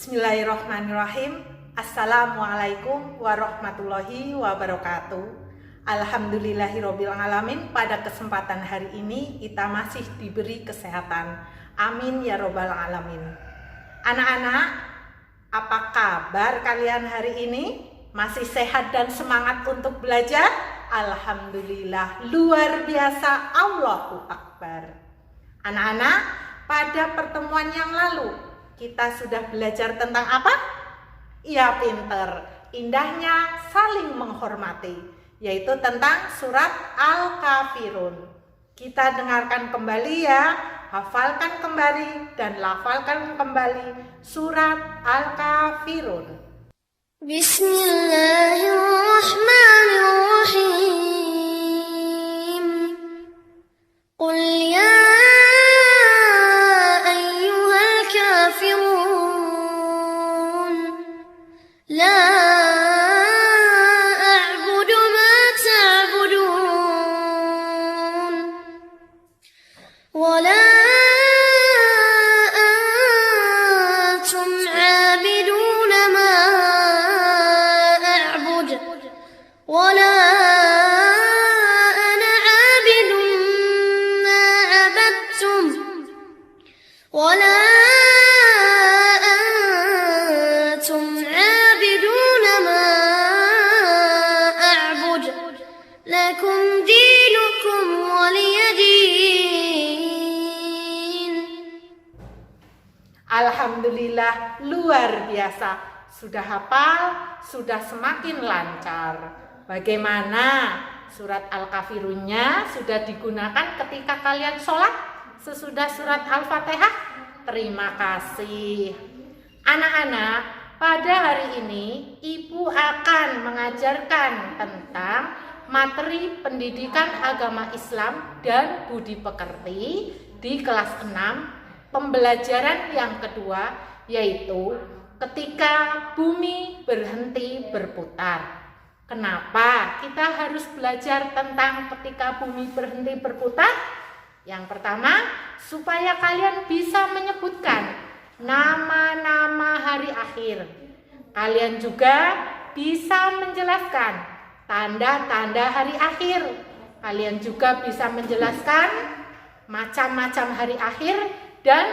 Bismillahirrahmanirrahim. Assalamualaikum warahmatullahi wabarakatuh. Alhamdulillahirobbilalamin. Pada kesempatan hari ini kita masih diberi kesehatan. Amin ya robbal alamin. Anak-anak, apa kabar kalian hari ini? Masih sehat dan semangat untuk belajar? Alhamdulillah, luar biasa, Allahu Akbar. Anak-anak, pada pertemuan yang lalu kita sudah belajar tentang apa? Iya, pinter. Indahnya saling menghormati, yaitu tentang surat Al-Kafirun. Kita dengarkan kembali ya, hafalkan kembali dan lafalkan kembali surat Al-Kafirun. Bismillahirrahmanirrahim. Qul ya لا أعبد ما تعبدون ولا أنتم عابدون ما أعبد ولا أنا عابد ما عبدتم ولا لكم دينكم ولي دين. Alhamdulillah, luar biasa. Sudah hafal, sudah semakin lancar. Bagaimana surat Al-Kafirunnya sudah digunakan ketika kalian sholat sesudah surat Al-Fatihah? Terima kasih. Anak-anak, pada hari ini Ibu akan mengajarkan tentang materi pendidikan agama Islam dan budi pekerti di kelas 6, pembelajaran yang kedua, yaitu ketika bumi berhenti berputar. Kenapa kita harus belajar tentang ketika bumi berhenti berputar? Yang pertama, supaya kalian bisa menyebutkan nama-nama hari akhir. Kalian juga bisa menjelaskan tanda-tanda hari akhir. Kalian juga bisa menjelaskan macam-macam hari akhir dan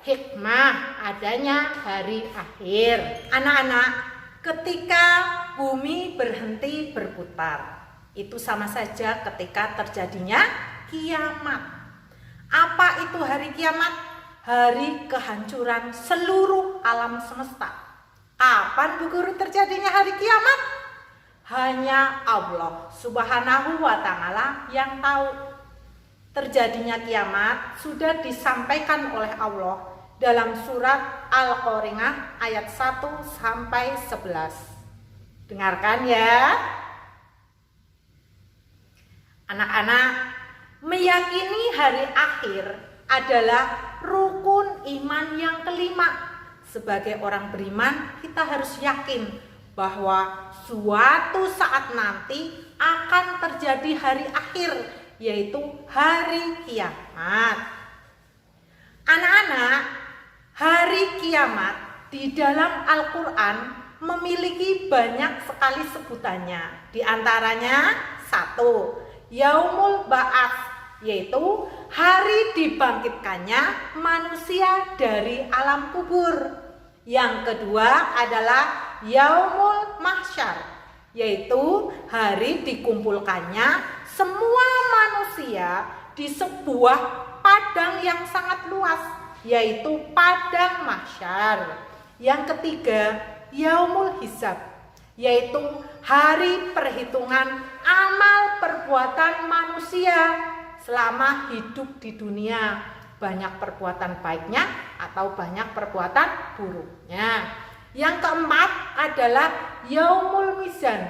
hikmah adanya hari akhir. Anak-anak, ketika bumi berhenti berputar, itu sama saja ketika terjadinya kiamat. Apa itu hari kiamat? Hari kehancuran seluruh alam semesta. Kapan Bu Guru terjadinya hari kiamat? Hanya Allah Subhanahu wa Ta'ala yang tahu. Terjadinya kiamat sudah disampaikan oleh Allah dalam surat Al-Qari'ah ayat 1-11. Dengarkan ya. Anak-anak, meyakini hari akhir adalah rukun iman yang kelima. Sebagai orang beriman, kita harus yakin bahwa suatu saat nanti akan terjadi hari akhir, yaitu hari kiamat. Anak-anak, hari kiamat di dalam Al-Quran memiliki banyak sekali sebutannya. Di antaranya, 1, Yaumul Ba'ats, yaitu hari dibangkitkannya manusia dari alam kubur. Yang kedua adalah Yaumul Mahsyar, yaitu hari dikumpulkannya semua manusia di sebuah padang yang sangat luas, yaitu padang mahsyar. Yang ketiga, Yaumul Hisab, yaitu hari perhitungan amal perbuatan manusia selama hidup di dunia, banyak perbuatan baiknya atau banyak perbuatan buruknya. Yang keempat adalah Yaumul Mizan,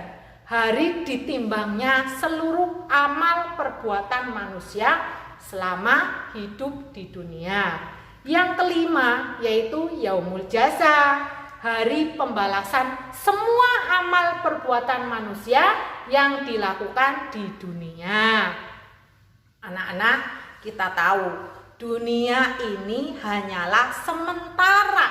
hari ditimbangnya seluruh amal perbuatan manusia selama hidup di dunia. Yang kelima yaitu Yaumul Jaza, hari pembalasan semua amal perbuatan manusia yang dilakukan di dunia. Anak-anak, kita tahu dunia ini hanyalah sementara.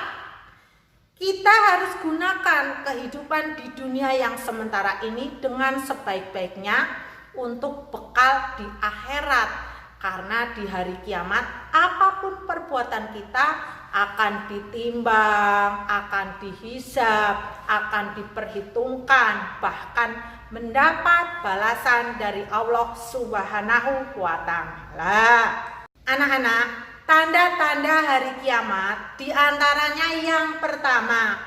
Kita harus gunakan kehidupan di dunia yang sementara ini dengan sebaik-baiknya untuk bekal di akhirat. Karena di hari kiamat apapun perbuatan kita akan ditimbang, akan dihisab, akan diperhitungkan, bahkan mendapat balasan dari Allah Subhanahu wa Ta'ala. Anak-anak, tanda-tanda hari kiamat diantaranya yang pertama,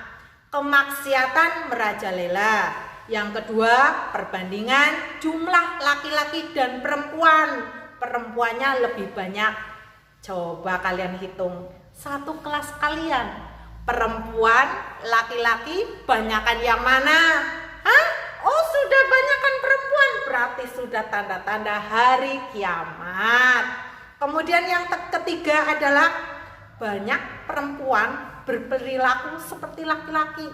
kemaksiatan merajalela. Yang kedua, perbandingan jumlah laki-laki dan perempuan. Perempuannya lebih banyak. Coba kalian hitung, satu kelas kalian, perempuan, laki-laki, banyakan yang mana? Hah? Oh, sudah banyakan perempuan, berarti sudah tanda-tanda hari kiamat. Kemudian yang ketiga adalah banyak perempuan berperilaku seperti laki-laki.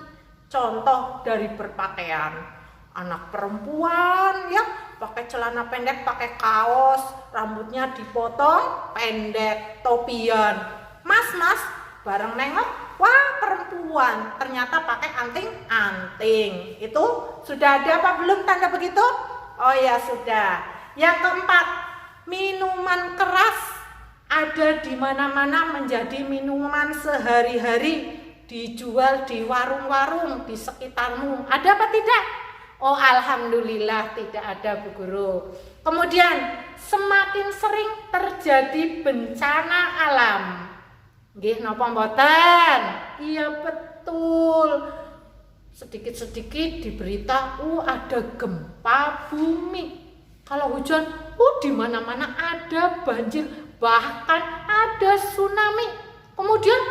Contoh dari berpakaian. Anak perempuan ya pakai celana pendek, pakai kaos, rambutnya dipotong pendek, topian. Mas, bareng nengok, wah perempuan, ternyata pakai anting-anting. Itu sudah ada apa belum tanda begitu? Oh ya sudah. Yang keempat, minuman keras ada di mana-mana menjadi minuman sehari-hari, dijual di warung-warung di sekitarmu. Ada apa tidak? Oh alhamdulillah tidak ada Bu Guru. Kemudian semakin sering terjadi bencana alam. Nggih napa mboten? Iya betul. Sedikit-sedikit di berita ada gempa bumi. Kalau hujan, di mana-mana ada banjir, bahkan ada tsunami. Kemudian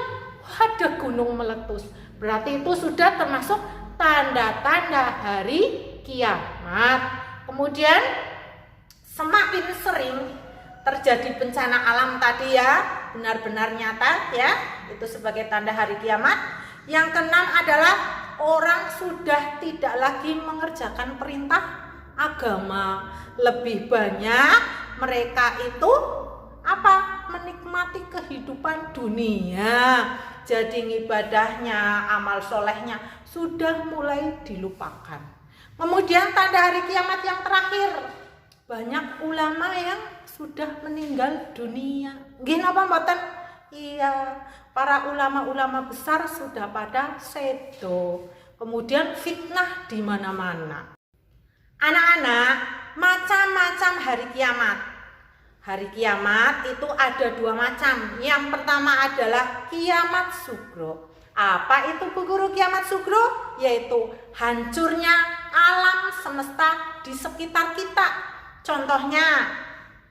ada gunung meletus. Berarti itu sudah termasuk tanda-tanda hari kiamat. Kemudian semakin sering terjadi bencana alam tadi ya, benar-benar nyata ya, itu sebagai tanda hari kiamat. Yang keenam adalah orang sudah tidak lagi mengerjakan perintah agama. Lebih banyak mereka itu menikmati kehidupan dunia. Jadi ibadahnya, amal solehnya sudah mulai dilupakan. Kemudian tanda hari kiamat yang terakhir, banyak ulama yang sudah meninggal dunia. Nggih napa mboten? Iya, para ulama-ulama besar sudah pada sedo. Kemudian fitnah di mana-mana. Anak-anak, macam-macam hari kiamat. Hari kiamat itu ada dua macam. Yang pertama adalah kiamat sugro. Apa itu Bu Guru kiamat sugro? Yaitu hancurnya alam semesta di sekitar kita. Contohnya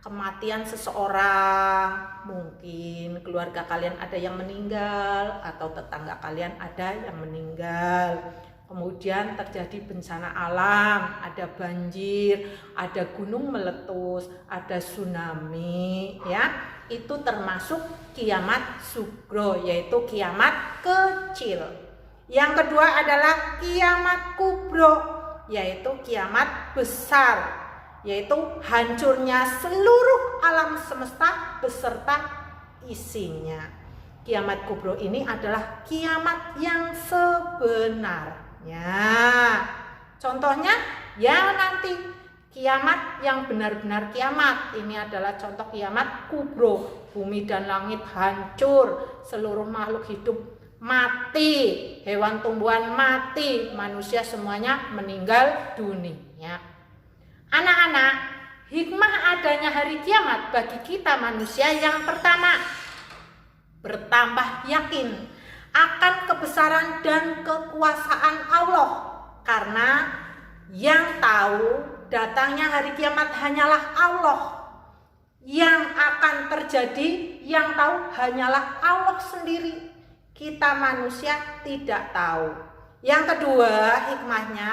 kematian seseorang, mungkin keluarga kalian ada yang meninggal atau tetangga kalian ada yang meninggal. Kemudian terjadi bencana alam, ada banjir, ada gunung meletus, ada tsunami ya. Itu termasuk kiamat sugro, yaitu kiamat kecil. Yang kedua adalah kiamat kubro, yaitu kiamat besar, yaitu hancurnya seluruh alam semesta beserta isinya. Kiamat kubro ini adalah kiamat yang sebenarnya. Contohnya ya nanti kiamat yang benar-benar kiamat. Ini adalah contoh kiamat kubro. Bumi dan langit hancur, seluruh makhluk hidup mati, hewan tumbuhan mati, manusia semuanya meninggal dunia. Anak-anak, hikmah adanya hari kiamat bagi kita manusia yang pertama, bertambah yakin akan kebesaran dan kekuasaan Allah. Karena yang tahu datangnya hari kiamat hanyalah Allah. Yang akan terjadi, yang tahu hanyalah Allah sendiri. Kita manusia tidak tahu. Yang kedua, hikmahnya,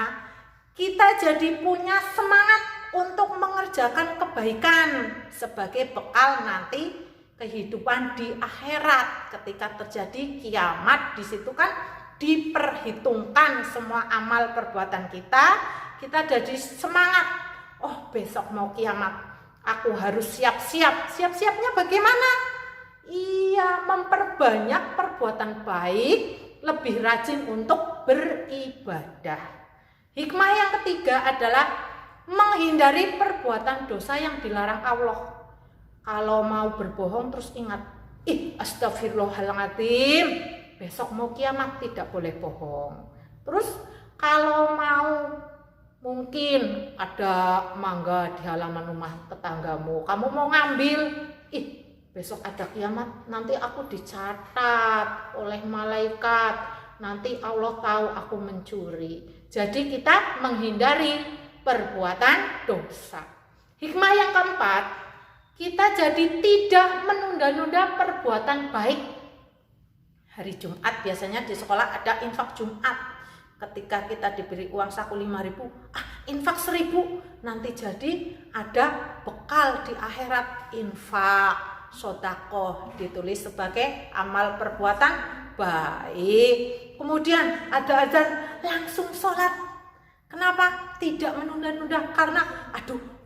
kita jadi punya semangat untuk mengerjakan kebaikan sebagai bekal nanti kehidupan di akhirat. Ketika terjadi kiamat, di situ kan diperhitungkan semua amal perbuatan kita. Kita jadi semangat. Oh, besok mau kiamat, aku harus siap-siap. Siap-siapnya bagaimana? Iya, memperbanyak perbuatan baik lebih rajin untuk beribadah. Hikmah yang ketiga adalah menghindari perbuatan dosa yang dilarang Allah. Kalau mau berbohong terus ingat, astagfirullahaladzim, besok mau kiamat tidak boleh bohong. Terus kalau mau, mungkin ada mangga di halaman rumah tetanggamu, kamu mau ngambil, besok ada kiamat, nanti aku dicatat oleh malaikat, nanti Allah tahu aku mencuri. Jadi kita menghindari perbuatan dosa. Hikmah yang keempat, kita jadi tidak menunda-nunda perbuatan baik. Hari Jumat biasanya di sekolah ada infak Jumat. Ketika kita diberi uang saku 5.000, infak 1.000, nanti jadi ada bekal di akhirat, infak sodakoh, ditulis sebagai amal perbuatan baik. Kemudian ada azan, langsung sholat. Kenapa? Tidak menunda-nunda, karena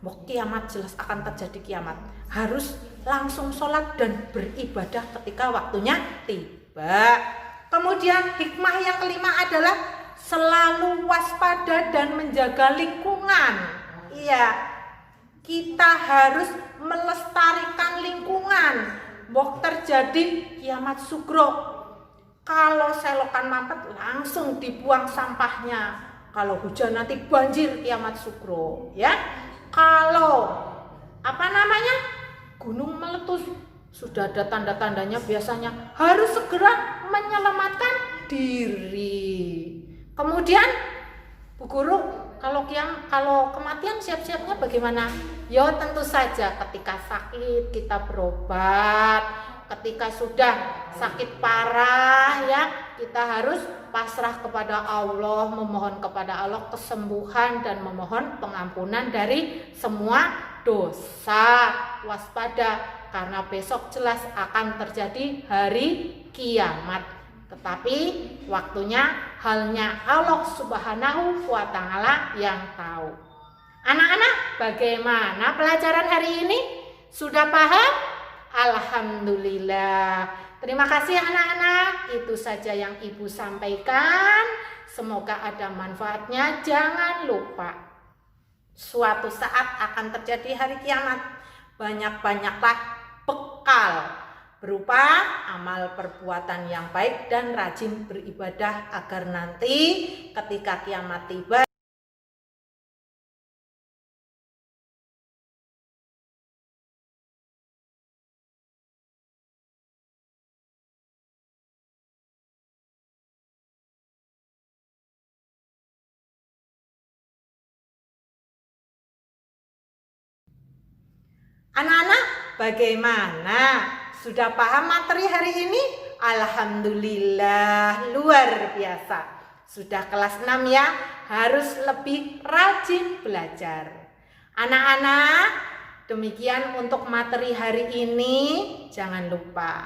mau kiamat, jelas akan terjadi kiamat. Harus langsung sholat dan beribadah ketika waktunya tiba. Kemudian hikmah yang kelima adalah selalu waspada dan menjaga lingkungan. Iya, kita harus melestarikan lingkungan. Mau terjadi kiamat sugro, kalau selokan mampet langsung dibuang sampahnya. Kalau hujan nanti banjir, kiamat sugro, ya. Kalau gunung meletus, sudah ada tanda-tandanya, biasanya harus segera menyelamatkan diri. Kemudian Bu Guru, kalau kematian siap-siapnya bagaimana? Ya tentu saja ketika sakit kita berobat, ketika sudah sakit parah ya kita harus pasrah kepada Allah, memohon kepada Allah kesembuhan dan memohon pengampunan dari semua dosa. Waspada karena besok jelas akan terjadi hari kiamat. Tetapi waktunya halnya Allah Subhanahu wa Ta'ala yang tahu. Anak-anak, bagaimana pelajaran hari ini? Sudah paham? Alhamdulillah. Terima kasih anak-anak. Itu saja yang Ibu sampaikan. Semoga ada manfaatnya. Jangan lupa, suatu saat akan terjadi hari kiamat. Banyak-banyaklah bekal berupa amal perbuatan yang baik dan rajin beribadah agar nanti ketika kiamat tiba Anak-anak, bagaimana? Sudah paham materi hari ini? Alhamdulillah, luar biasa. Sudah kelas 6 ya, harus lebih rajin belajar. Anak-anak, demikian untuk materi hari ini. Jangan lupa,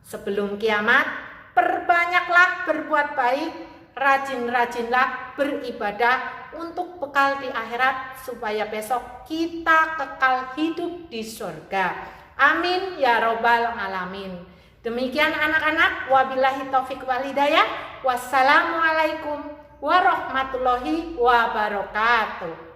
sebelum kiamat, perbanyaklah berbuat baik, rajin-rajinlah beribadah untuk bekal di akhirat supaya besok kita kekal hidup di surga. Amin ya robbal alamin. Demikian anak-anak, wabillahi taufik wal hidayah. Wassalamualaikum warahmatullahi wabarakatuh.